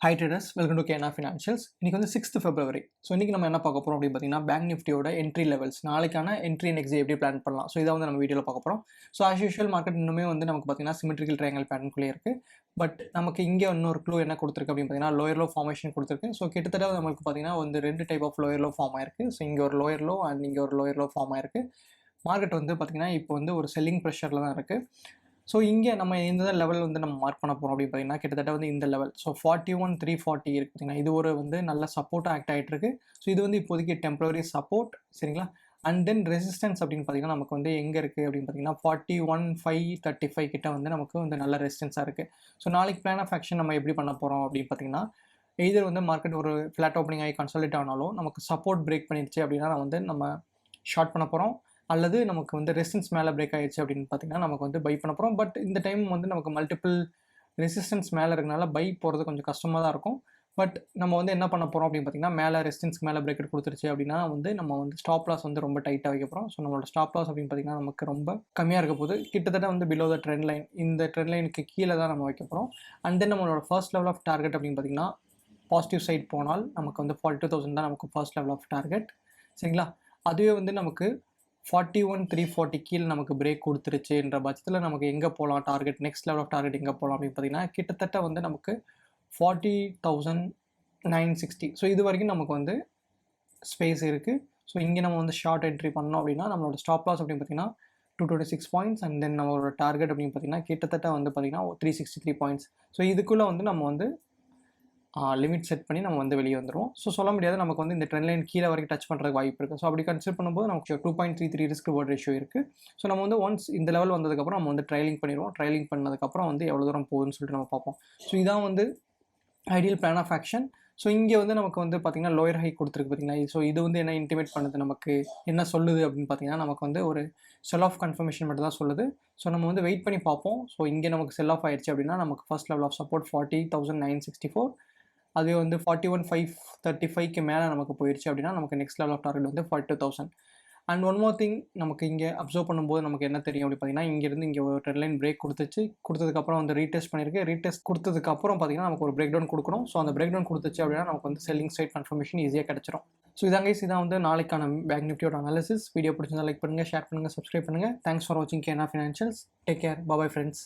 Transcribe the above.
Hi traders, welcome to KNR Financials. இன்னைக்கு வந்து 6th February. So இன்னைக்கு நம்ம என்ன பார்க்க போகிறோம் அப்படின்னு பார்த்தீங்கன்னா பேங்க் நிஃப்டியோட என்ட்ரி லெவல்ஸ் நாளைக்கான என்ட்ரி அண்ட் எக்ஸிட் எப்படி பிளான் பண்ணலாம். ஸோ இதை வந்து நம்ம வீடியோவில் பார்க்க போகிறோம். ஸோ ஆஸ் யூஷுவல் மார்க்கெட் இன்னுமே வந்து நமக்கு பார்த்தீங்கன்னா சிமெட்ரிக்கல் ட்ரையாங்கல் பேட்டர்னுக்குள்ளே இருக்குது. பட் நமக்கு இங்கே இன்னொரு க்ளூ என்ன கொடுத்துருக்கு அப்படின்னு பார்த்தீங்கன்னா லோயர் லோ ஃபார்மேஷன் கொடுத்துருக்கு. ஸோ கிட்டத்தட்ட நமக்கு பார்த்தீங்கன்னா வந்து ரெண்டு type of lower low form ஆயிருக்கு. ஸோ இங்கே ஒரு லோயர் லோ அண்ட் இங்கே ஒரு லோயர் லோ ஃபார்ம் ஆயிருக்கு. மார்க்கெட் வந்து பார்த்தீங்கன்னா இப்போ வந்து ஒரு செல்லிங் ப்ரெஷரில் தான் இருக்குது. ஸோ இங்கே நம்ம எந்த லெவல் வந்து நம்ம மார்க் பண்ண போகிறோம் அப்படின்னு பார்த்தீங்கன்னா கிட்டத்தட்ட வந்து இந்த லெவல். ஸோ 41,340 இருக்குது பார்த்தீங்கன்னா இது ஒரு வந்து நல்ல சப்போர்ட்டாக ஆக்ட் ஆகிட்டு இருக்கு. ஸோ இது வந்து இப்போதைக்கு டெம்பரரி சப்போர்ட், சரிங்களா. அண்ட் தென் ரெசிஸ்டன்ஸ் அப்படின்னு பார்த்தீங்கன்னா நமக்கு வந்து எங்கே இருக்குது அப்படின்னு பார்த்தீங்கன்னா 41,535 கிட்ட வந்து நமக்கு வந்து நல்ல ரெசிஸ்டன்ஸாக இருக்குது. ஸோ நாளைக்கு பிளான் ஆஃப் ஆக்ஷன் நம்ம எப்படி பண்ண போகிறோம் அப்படின்னு பார்த்தீங்கன்னா எய்தர் வந்து மார்க்கெட் ஒரு ஃப்ளாட் ஓப்பனிங் ஆகி கன்சாலிடேட் ஆனாலும் நமக்கு சப்போர்ட் பிரேக் பண்ணிடுச்சு அப்படின்னா வந்து நம்ம ஷார்ட் பண்ண போகிறோம், அல்லது நமக்கு வந்து ரெசிஸ்டன்ஸ் மேலே பிரேக் ஆகிடுச்சு அப்படின்னு பார்த்தீங்கன்னா நமக்கு வந்து பை பண்ண போகிறோம். பட் இந்த டைம் வந்து நமக்கு மல்டிபிள் ரெசிஸ்டன்ஸ் மேலே இருக்கனால பை போகிறது கொஞ்சம் கஷ்டமாக தான் இருக்கும். பட் நம்ம வந்து என்ன பண்ண போகிறோம் அப்படின்னு பார்த்தீங்கன்னா மேலே ரெசிஸ்டன்ஸ்க்கு மேலே பிரேக்கெட் கொடுத்துருச்சு அப்படின்னா வந்து நம்ம வந்து ஸ்டாப் லாஸ் வந்து ரொம்ப டைட்டாக வைக்க போகிறோம். ஸோ நம்மளோட ஸ்டாப் லாஸ் அப்படின்னு பார்த்தீங்கன்னா நமக்கு ரொம்ப கம்மியாக இருக்க போது, கிட்டத்தட்ட வந்து பிலோ த ட்ரெண்ட் லைன், இந்த ட்ரெண்ட் லைனுக்கு கீழே தான் நம்ம வைக்க போகிறோம். அண்ட் தென் நம்மளோட ஃபர்ஸ்ட் லெவல் ஆஃப் டார்கெட் அப்படின்னு பார்த்தீங்கன்னா பாசிட்டிவ் சைட் போனால் நமக்கு வந்து 42,000 தான் நமக்கு ஃபர்ஸ்ட் லெவல் ஆஃப் டார்கெட், சரிங்களா. அதுவே வந்து நமக்கு 41,340 கீழே நமக்கு பிரேக் கொடுத்துருச்சுன்ற பட்சத்தில் நமக்கு எங்கே போகலாம், target next level of target எங்கே போகலாம் அப்படின்னு பார்த்தீங்கன்னா கிட்டத்தட்ட வந்து நமக்கு 40,960. ஸோ இது வரைக்கும் நமக்கு வந்து ஸ்பேஸ் இருக்குது. ஸோ இங்கே நம்ம வந்து ஷார்ட் என்ட்ரி பண்ணோம் அப்படின்னா நம்மளோட ஸ்டாப் லாஸ் அப்படின்னு பார்த்தீங்கன்னா 226 பாயிண்ட்ஸ் அண்ட் தென் நம்மளோட டார்கெட் அப்படின்னு பார்த்தீங்கன்னா கிட்டத்தட்ட வந்து பார்த்தீங்கன்னா 363 பாயிண்ட்ஸ். ஸோ இதுக்குள்ளே வந்து நம்ம வந்து லிமிட் செட் பண்ணி நம்ம வந்து வெளியே வந்துடுவோம். ஸோ சொல்ல முடியாது, நமக்கு வந்து இந்த ட்ரெண்ட் லைன் கீழே வரைக்கும் டச் பண்ணுறதுக்கு வாய்ப்பு இருக்குது. ஸோ அப்படி கன்சிடர் பண்ணும்போது நமக்கு 2.33 ரிஸ்க் ரிவார்ட் ரேஷியோ இருக்குது. ஸோ நம்ம வந்து ஒன்ஸ் இந்த லெவல் வந்ததுக்கப்புறம் நம்ம வந்து ட்ரைலிங் பண்ணிடுவோம். ட்ரைலிங் பண்ணதுக்கப்புறம் வந்து எவ்வளோ தூரம் போகுதுன்னு சொல்லிட்டு நம்ம பார்ப்போம். ஸோ இதான் வந்து ideal plan of action. So இங்கே வந்து நமக்கு வந்து பார்த்திங்கன்னா லோயர் ஹை கொடுத்துருக்கு பார்த்தீங்கன்னா. ஸோ இது வந்து என்ன இன்டிமேட் பண்ணுது, நமக்கு என்ன சொல்லுது அப்படின்னு பார்த்தீங்கன்னா நமக்கு வந்து ஒரு செல் ஆஃப் கன்ஃபர்மேஷன் மட்டும் தான் சொல்லுது. ஸோ நம்ம வந்து வெயிட் பண்ணி பார்ப்போம். ஸோ இங்கே நமக்கு செல் ஆஃப் ஆயிடுச்சு அப்படின்னா நமக்கு ஃபர்ஸ்ட் லெவல் ஆஃப் சப்போர்ட் 40,964, அதுவே வந்து 41,535க்கு மேலே நமக்கு போயிடுச்சு அப்படின்னா நமக்கு நெக்ஸ்ட் லெவல் ஆஃப் டார்கெட் வந்து 42,000. அண்ட் ஒன் மோர் திங், நமக்கு இங்கே அப்சர்வ் பண்ணும்போது நமக்கு என்ன தெரியும் அப்படின்னு பார்த்தீங்கன்னா இங்கேருந்து இங்கே ஒரு ட்ரெண்ட் லைன் பிரேக் கொடுத்ததுக்கப்புறம் வந்து ரீடெஸ்ட் பண்ணியிருக்கு. ரீடெஸ்ட் கொடுத்ததுக்கப்புறம் பார்த்தீங்கன்னா நமக்கு ஒரு பிரேக் டவுன் கொடுக்கணும். ஸோ அந்த பிரேக் டவுன் கொடுத்துச்சு அப்படின்னா நமக்கு வந்து செல்லிங் சைட் கன்ஃபர்மேஷன் ஈஸியாக கிடச்சிரும். ஸோ இதான் வந்து நாளைக்கான பேங்க் நிஃப்டியோட அனாலிசிஸ். வீடியோ பிடிச்சிருந்தா லைக் பண்ணுங்கள், ஷேர் பண்ணுங்கள், சப்ஸ்கிரைப் பண்ணுங்கள். தேங்க்ஸ் ஃபார் வாட்சிங் KNR Financials. Take care, bye friends.